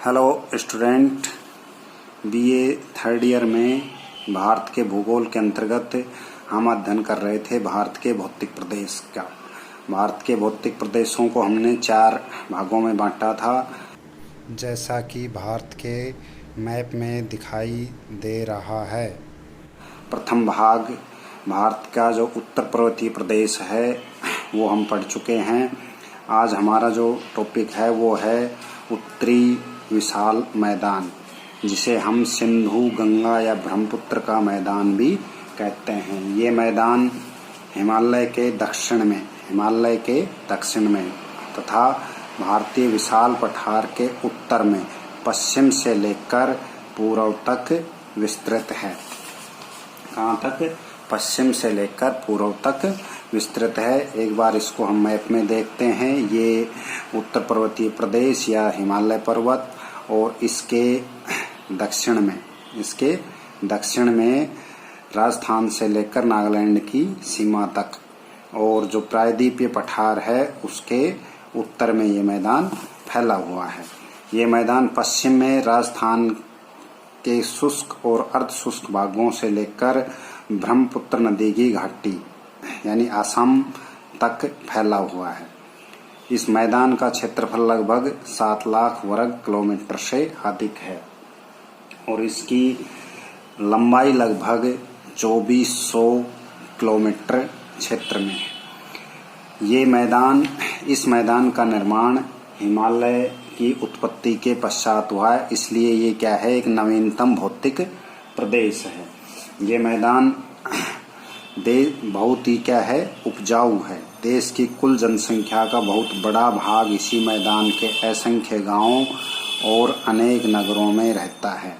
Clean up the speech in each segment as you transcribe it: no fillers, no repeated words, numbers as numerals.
Hello student, BA third year में भारत के भूगोल के अंतर्गत हम अध्ययन कर रहे थे भारत के भौतिक प्रदेश का। भारत के भौतिक प्रदेशों को हमने 4 भागों में बांटा था, जैसा कि भारत के मैप में दिखाई दे रहा है। प्रथम भाग भारत का जो उत्तर पर्वतीय प्रदेश है वो हम पढ़ चुके हैं। आज हमारा जो टॉपिक है वो है उत्तरी विशाल मैदान, जिसे हम सिंधु, गंगा या ब्रह्मपुत्र का मैदान भी कहते हैं। ये मैदान हिमालय के दक्षिण में तथा भारतीय विशाल पठार के उत्तर में पश्चिम से लेकर पूर्व तक विस्तृत है। कहाँ तक? पश्चिम से लेकर पूर्व तक विस्तृत है। एक बार इसको हम मैप में देखते हैं। ये उत्तर पर्वतीय प्रदेश या हिमालय पर्वत और इसके दक्षिण में राजस्थान से लेकर नागालैंड की सीमा तक, और जो प्रायद्वीपीय पठार है उसके उत्तर में ये मैदान फैला हुआ है। ये मैदान पश्चिम में राजस्थान के शुष्क और अर्ध शुष्क भागों से लेकर ब्रह्मपुत्र नदी की घाटी यानी असम तक फैला हुआ है। इस मैदान का क्षेत्रफल लगभग 7 लाख वर्ग किलोमीटर से अधिक है और इसकी लंबाई लगभग 2400 किलोमीटर क्षेत्र में है। इस मैदान का निर्माण हिमालय की उत्पत्ति के पश्चात हुआ है, इसलिए ये क्या है, एक नवीनतम भौतिक प्रदेश है। ये मैदान बहुत ही क्या है, उपजाऊ है। देश की कुल जनसंख्या का बहुत बड़ा भाग इसी मैदान के असंख्य गांवों और अनेक नगरों में रहता है।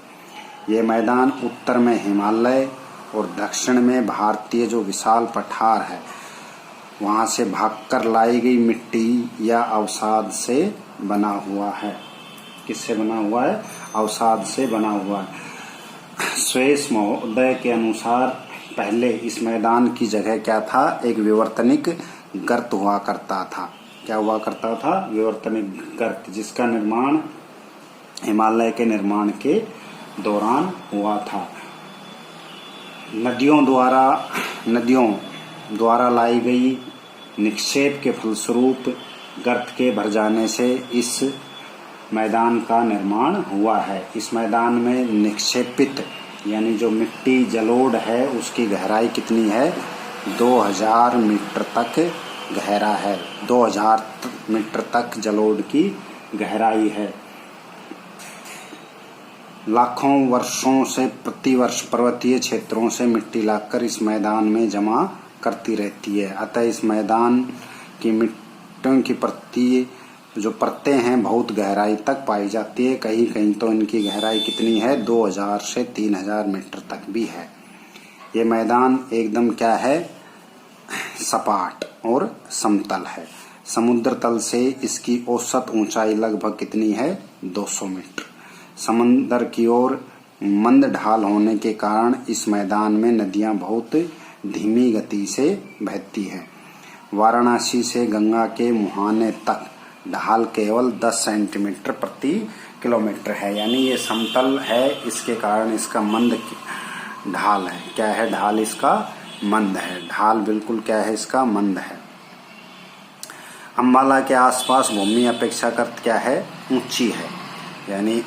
ये मैदान उत्तर में हिमालय और दक्षिण में भारतीय जो विशाल पठार है वहां से भागकर लाई गई मिट्टी या अवसाद से बना हुआ है। किससे बना हुआ है? अवसाद से बना हुआ है। श्वेस महोदय के अनुसार पहले इस मैदान की जगह क्या था, एक विवर्तनिक गर्त हुआ करता था। क्या हुआ करता था? विवर्तनिक गर्त, जिसका निर्माण हिमालय के निर्माण के दौरान हुआ था। नदियों द्वारा लाई गई निक्षेप के फलस्वरूप गर्त के भर जाने से इस मैदान का निर्माण हुआ है। इस मैदान में निक्षेपित यानी जो मिट्टी जलोढ़ है उसकी गहराई कितनी है? 2000 मीटर तक गहरा है। 2000 मीटर तक जलोढ़ की गहराई है। लाखों वर्षों से प्रतिवर्ष पर्वतीय क्षेत्रों से मिट्टी लाकर इस मैदान में जमा करती रहती है। अतः इस मैदान की मिट्टियों की जो परतें हैं बहुत गहराई तक पाई जाती है। कहीं कहीं तो इनकी गहराई कितनी है? 2000 से 3000 मीटर तक भी है। ये मैदान एकदम क्या है, सपाट और समतल है। समुद्र तल से इसकी औसत ऊंचाई लगभग कितनी है? 200 मीटर। समंदर की ओर मंद ढाल होने के कारण इस मैदान में नदियां बहुत धीमी गति से बहती है। वाराणसी से गंगा के मुहाने तक ढाल केवल 10 सेंटीमीटर प्रति किलोमीटर है। यानी ये समतल है, इसके कारण इसका मंद ढाल है। क्या है? ढाल इसका मंद है। ढाल बिल्कुल क्या है, इसका मंद है। अंबाला के आसपास भूमि अपेक्षाकृत क्या है, ऊंची है। यानी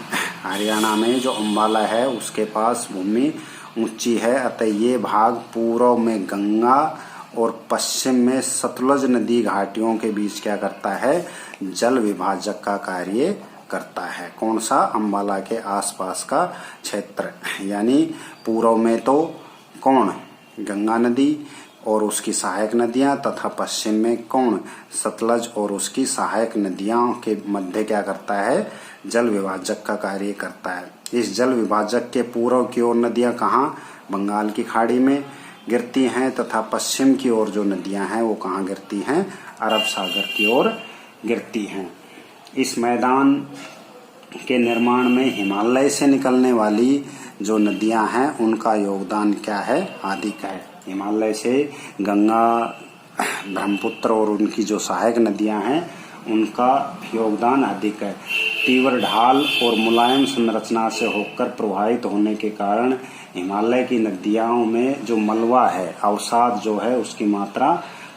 हरियाणा में जो अंबाला है उसके पास भूमि ऊंची है। अतः ये भाग पूर्व में गंगा और पश्चिम में सतलुज नदी घाटियों के बीच क्या करता है, जल विभाजक का कार्य करता है। कौन सा? अंबाला के आसपास का क्षेत्र। यानी पूर्व में तो कौन? गंगा नदी और उसकी सहायक नदियां, तथा पश्चिम में कौन? सतलज और उसकी सहायक नदियों के मध्य क्या करता है, जल विभाजक का कार्य करता है। इस जल विभाजक के पूर्व की ओर नदियां कहाँ? बंगाल की खाड़ी में गिरती हैं, तथा पश्चिम की ओर जो नदियां हैं वो कहाँ गिरती हैं? अरब सागर की ओर गिरती हैं। इस मैदान के निर्माण में हिमालय से निकलने वाली जो नदियां हैं उनका योगदान क्या है, अधिक है। हिमालय से गंगा, ब्रह्मपुत्र और उनकी जो सहायक नदियां हैं उनका योगदान अधिक है। तीव्र ढाल और मुलायम संरचना से होकर प्रवाहित होने के कारण हिमालय की नदियों में जो मलबा है, अवसाद जो है, उसकी मात्रा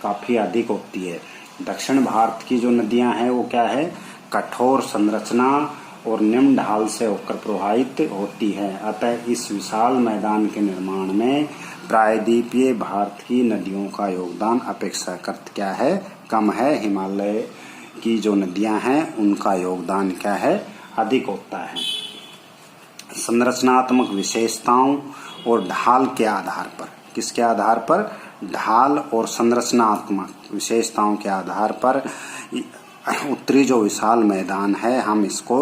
काफी अधिक होती है। दक्षिण भारत की जो नदियां हैं वो क्या है, कठोर संरचना और निम्न ढाल से होकर प्रवाहित होती है। अतः इस विशाल मैदान के निर्माण में प्रायद्वीपीय भारत की नदियों का योगदान अपेक्षाकृत क्या है, कम है। हिमालय की जो नदियां हैं उनका योगदान क्या है, अधिक होता है। संरचनात्मक विशेषताओं और ढाल के आधार पर, किसके आधार पर, ढाल और संरचनात्मक विशेषताओं के आधार पर उत्तरी जो विशाल मैदान है हम इसको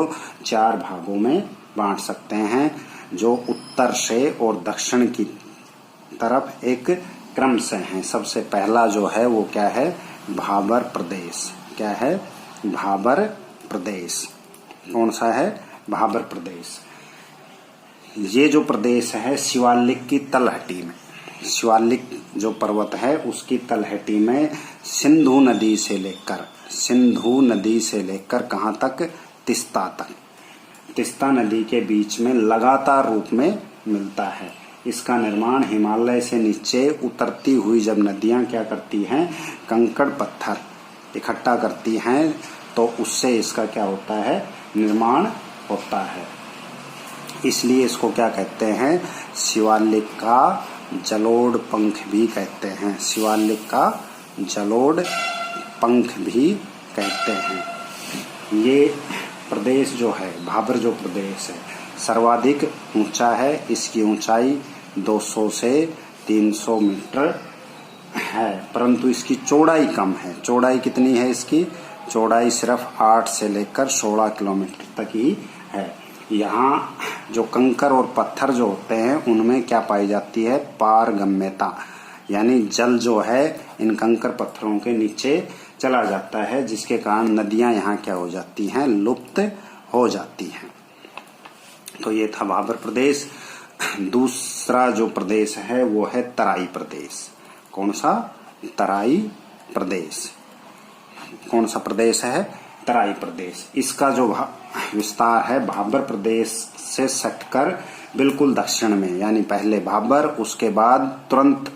4 भागों में बांट सकते हैं, जो उत्तर से और दक्षिण की तरफ एक क्रम से हैं। सबसे पहला जो है वो क्या है, भाबर प्रदेश। क्या है, भाबर प्रदेश। कौन सा है, भाबर प्रदेश। ये जो प्रदेश है शिवालिक की तलहटी में, शिवालिक जो पर्वत है उसकी तलहटी में सिंधु नदी से लेकर कहाँ तक, तिस्ता तक, तिस्ता नदी के बीच में लगातार रूप में मिलता है। इसका निर्माण हिमालय से नीचे उतरती हुई जब नदियां क्या करती हैं, कंकड़ पत्थर इकट्ठा करती हैं, तो उससे इसका क्या होता है, निर्माण होता है। इसलिए इसको क्या कहते हैं, शिवालिक का जलोढ़ पंख भी कहते हैं। शिवालिक का जलोढ़ पंख भी कहते हैं। ये प्रदेश जो है, भाबर जो प्रदेश है, सर्वाधिक ऊंचा है। इसकी ऊंचाई 200 से 300 मीटर है, परंतु इसकी चौड़ाई कम है। चौड़ाई कितनी है इसकी, चौड़ाई सिर्फ 8 से लेकर 16 किलोमीटर तक ही है। यहाँ जो कंकर और पत्थर जो होते हैं उनमें क्या पाई जाती है, पारगम्यता, यानी जल जो है इन कंकर पत्थरों के नीचे चला जाता है, जिसके कारण नदियां यहाँ क्या हो जाती हैं, लुप्त हो जाती हैं। तो ये था भाबर प्रदेश। दूसरा जो प्रदेश है वो है तराई प्रदेश। कौन सा, तराई प्रदेश। कौन सा प्रदेश है, तराई प्रदेश। इसका जो विस्तार है भाबर प्रदेश से सटकर बिल्कुल दक्षिण में, यानी पहले भाबर उसके बाद तुरंत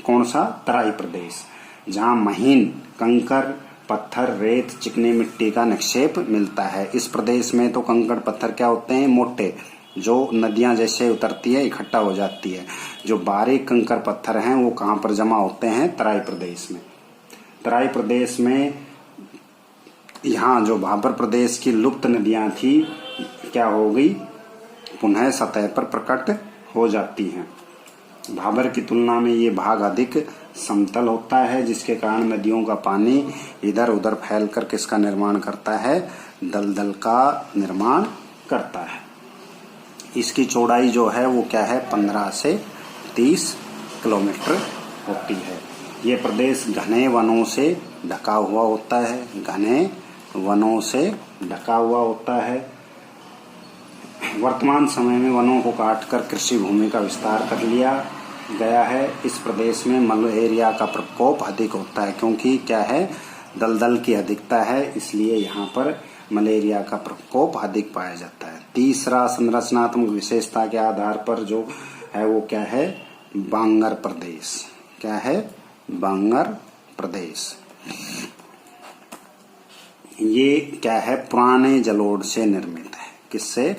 कौन सा, तराई प्रदेश, जहाँ महीन कंकर पत्थर, रेत, चिकनी मिट्टी का निक्षेप मिलता है। इस प्रदेश में तो कंकड़ पत्थर क्या होते हैं, मोटे, जो नदियां जैसे उतरती है इकट्ठा हो जाती है। जो बारीक कंकर पत्थर हैं वो कहाँ पर जमा होते हैं, तराई प्रदेश में। तराई प्रदेश में यहाँ जो भाबर प्रदेश की लुप्त नदियां थी क्या हो गई, पुनः सतह पर प्रकट हो जाती हैं। भाबर की तुलना में ये भाग अधिक समतल होता है, जिसके कारण नदियों का पानी इधर उधर फैलकर किसका निर्माण करता है, दलदल का निर्माण करता है। इसकी चौड़ाई जो है वो क्या है, 15 से 30 किलोमीटर होती है। ये प्रदेश घने वनों से ढका हुआ होता है, घने वनों से ढका हुआ होता है। वर्तमान समय में वनों को काटकर कृषि भूमि का विस्तार कर लिया गया है। इस प्रदेश में मलेरिया का प्रकोप अधिक होता है, क्योंकि क्या है, दलदल की अधिकता है, इसलिए यहाँ पर मलेरिया का प्रकोप अधिक पाया जाता है। तीसरा संरचनात्मक विशेषता के आधार पर जो है वो क्या है, बांगर प्रदेश। क्या है, बांगर प्रदेश। ये क्या है, पुराने जलोढ़ से निर्मित है। किससे,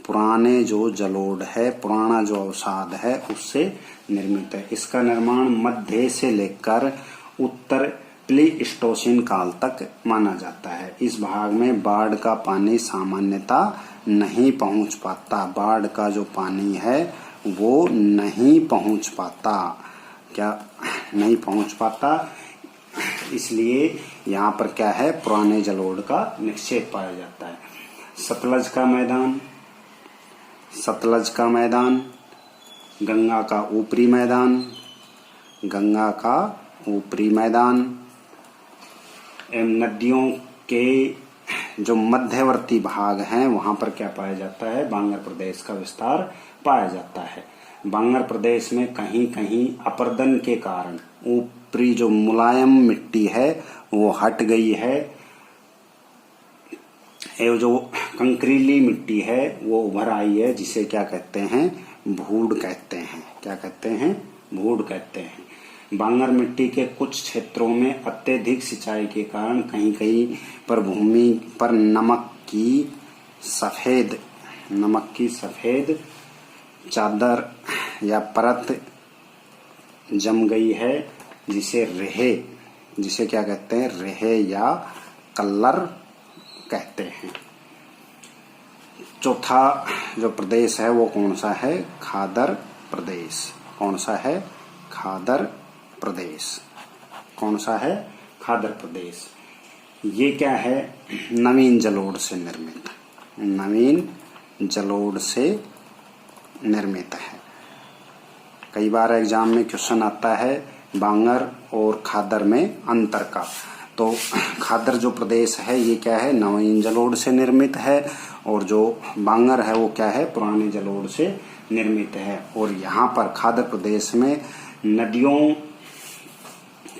पुराने जो जलोढ़ है, पुराना जो अवसाद है उससे निर्मित है। इसका निर्माण मध्य से लेकर उत्तर प्लीस्टोसीन काल तक माना जाता है। इस भाग में बाढ़ का पानी सामान्यता नहीं पहुंच पाता। बाढ़ का जो पानी है वो नहीं पहुंच पाता। क्या नहीं पहुंच पाता, इसलिए यहाँ पर क्या है, पुराने जलोढ़ का निक्षेप पाया जाता है। सतलज का मैदान, सतलज का मैदान, गंगा का ऊपरी मैदान, गंगा का ऊपरी मैदान एवं नदियों के जो मध्यवर्ती भाग हैं वहां पर क्या पाया जाता है, बांगर प्रदेश का विस्तार पाया जाता है। बांगर प्रदेश में कहीं कहीं अपरदन के कारण ऊपरी जो मुलायम मिट्टी है वो हट गई है, ये जो कंकरीली मिट्टी है वो उभर आई है, जिसे क्या कहते हैं, भूड कहते हैं। क्या कहते हैं, भूड कहते हैं। बांगर मिट्टी के कुछ क्षेत्रों में अत्यधिक सिंचाई के कारण कहीं कहीं पर भूमि पर नमक की सफेद चादर या परत जम गई है, जिसे क्या कहते हैं, रेहे या कल्लर कहते हैं। चौथा जो प्रदेश है वो कौन सा है, खादर प्रदेश। कौन सा है, खादर प्रदेश। कौन सा है, खादर प्रदेश। ये क्या है, नवीन जलोढ़ से निर्मित, नवीन जलोढ़ से निर्मित है। कई बार एग्जाम में क्वेश्चन आता है बांगर और खादर में अंतर का। तो खादर जो प्रदेश है ये क्या है, नवीन जलोढ़ से निर्मित है, और जो बांगर है वो क्या है, पुराने जलोढ़ से निर्मित है। और यहाँ पर खादर प्रदेश में नदियों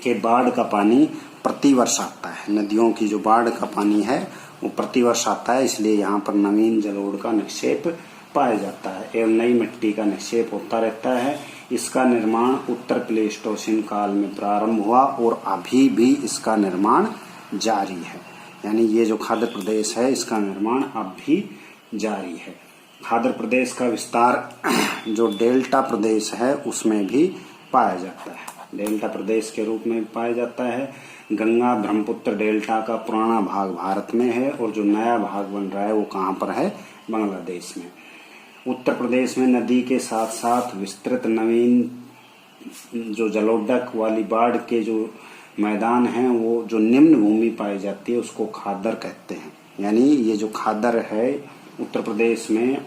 के बाढ़ का पानी प्रतिवर्ष आता है। नदियों की जो बाढ़ का पानी है वो प्रतिवर्ष आता है, इसलिए यहाँ पर नवीन जलोढ़ का निक्षेप पाया जाता है एवं नई मिट्टी का निक्षेप होता रहता है। इसका निर्माण उत्तर प्लेस्टोसीन काल में प्रारंभ हुआ और अभी भी इसका निर्माण जारी है। यानी ये जो खादर प्रदेश है इसका निर्माण अब भी जारी है। खादर प्रदेश का विस्तार जो डेल्टा प्रदेश है उसमें भी पाया जाता है, डेल्टा प्रदेश के रूप में पाया जाता है। गंगा ब्रह्मपुत्र डेल्टा का पुराना भाग भारत में है और जो नया भाग बन रहा है वो कहाँ पर है, बांग्लादेश में। उत्तर प्रदेश में नदी के साथ साथ विस्तृत नवीन जो जलोढ़ वाली बाढ़ के जो मैदान हैं वो जो निम्न भूमि पाई जाती है उसको खादर कहते हैं। यानी ये जो खादर है उत्तर प्रदेश में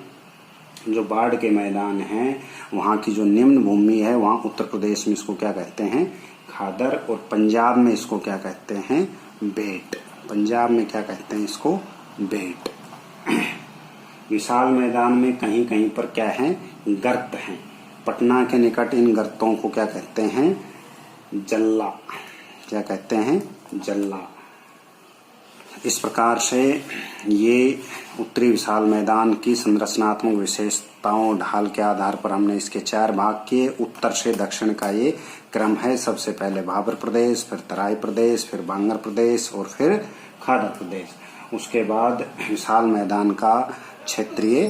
जो बाढ़ के मैदान हैं वहाँ की जो निम्न भूमि है वहाँ उत्तर प्रदेश में इसको क्या कहते हैं, खादर। और पंजाब में इसको क्या कहते हैं, बेट। पंजाब में क्या कहते हैं इसको, बेट। विशाल मैदान में कहीं कहीं पर क्या है, गर्त हैं। पटना के निकट इन गर्तों को क्या कहते हैं, जल्ला। क्या कहते हैं, जल्ला। इस प्रकार से ये उत्तरी विशाल मैदान की संरचनात्मक विशेषताओं ढाल के आधार पर हमने इसके 4 भाग किए। उत्तर से दक्षिण का ये क्रम है। सबसे पहले भाबर प्रदेश, फिर तराई प्रदेश, फिर बांगर प्रदेश और फिर खादर प्रदेश। उसके बाद विशाल मैदान का क्षेत्रीय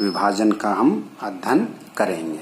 विभाजन का हम अध्ययन करेंगे।